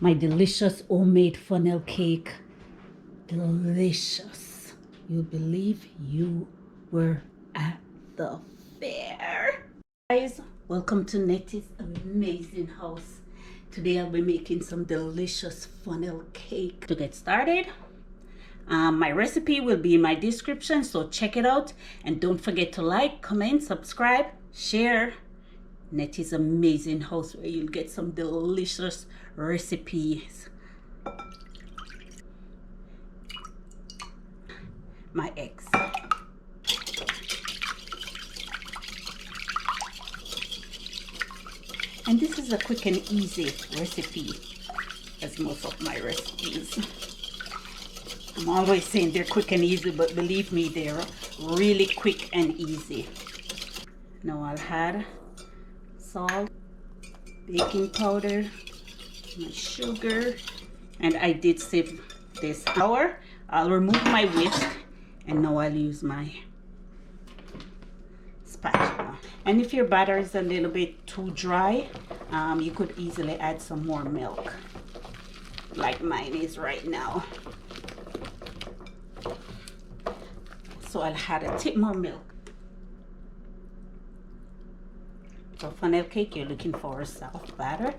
My delicious homemade funnel cake. Delicious. You believe you were at the fair. Guys, welcome to Nettie's Amazing House. Today I'll be making some delicious funnel cake. To get started, my recipe will be in my description, so check it out. And don't forget to like, comment, subscribe, share. Nettie's Amazing House, where you'll get some delicious recipes. My eggs. And this is a quick and easy recipe, as most of my recipes. I'm always saying they're quick and easy, but believe me, they're really quick and easy. Now I'll add salt, baking powder, my sugar, and I did save this flour. I'll remove my whisk, and now I'll use my spatula. And if your batter is a little bit too dry, you could easily add some more milk, like mine is right now. So I'll add a tip more milk. For funnel cake, you're looking for a soft batter,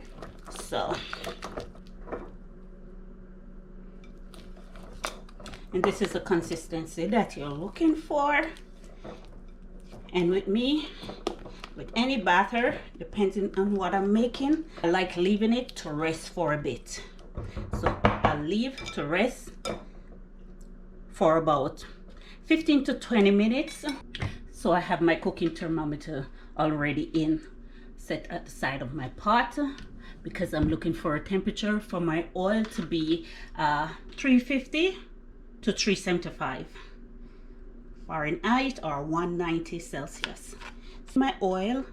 and this is the consistency that you're looking for. And with me, with any batter, depending on what I'm making, I like leaving it to rest for a bit. So I'll leave to rest for about 15 to 20 minutes. So I have my cooking thermometer already set at the side of my pot, because I'm looking for a temperature for my oil to be 350 to 375 Fahrenheit or 190 Celsius. So my oil.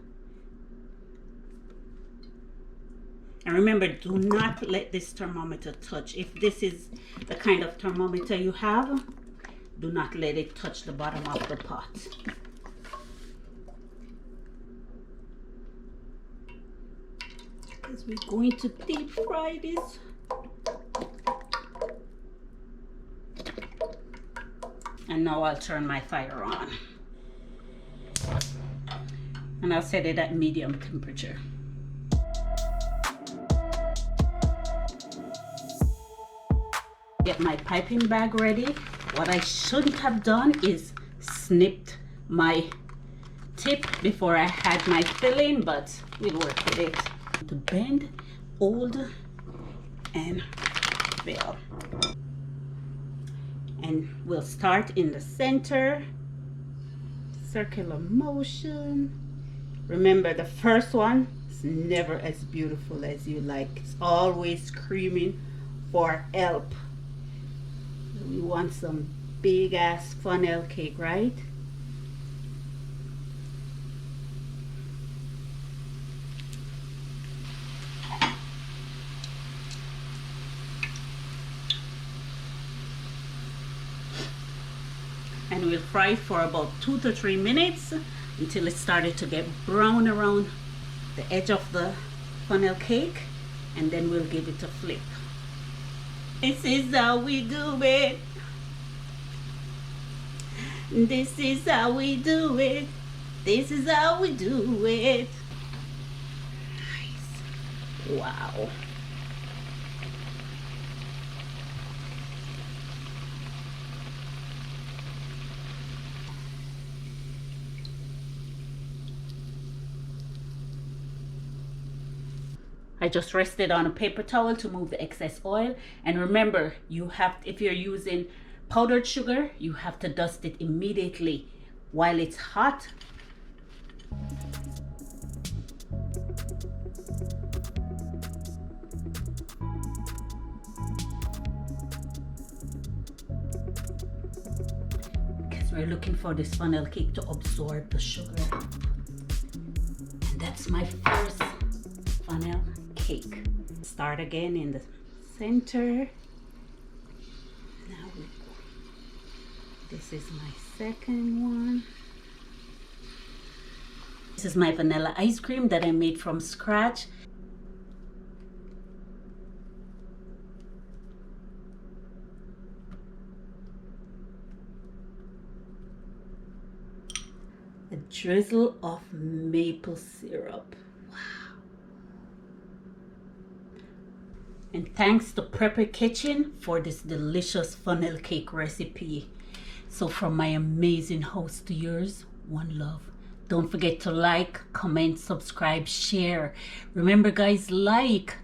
And remember, do not let this thermometer touch. If this is the kind of thermometer you have, do not let it touch the bottom of the pot. Because we're going to deep fry this. And now I'll turn my fire on. And I'll set it at medium temperature. Get my piping bag ready. What I shouldn't have done is snipped my tip before I had my filling, but we'll work with it. To bend, hold, and fill. And we'll start in the center, circular motion. Remember, the first one is never as beautiful as you like. It's always screaming for help. We want some big ass funnel cake, right? And we'll fry it for about 2 to 3 minutes until it started to get brown around the edge of the funnel cake, and then we'll give it a flip. This is how we do it. This is how we do it. This is how we do it. Nice. Wow. I just rested on a paper towel to move the excess oil. And remember, if you're using powdered sugar, you have to dust it immediately while it's hot. Because we're looking for this funnel cake to absorb the sugar. And that's my first funnel cake. Start again in the center. Now this is my second one. This is my vanilla ice cream that I made from scratch. drizzle of maple syrup. And thanks to Preppy Kitchen for this delicious funnel cake recipe. So from my amazing house to yours, one love. Don't forget to like, comment, subscribe, share. Remember guys, like.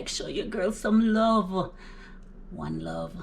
Show your girl some love. One love.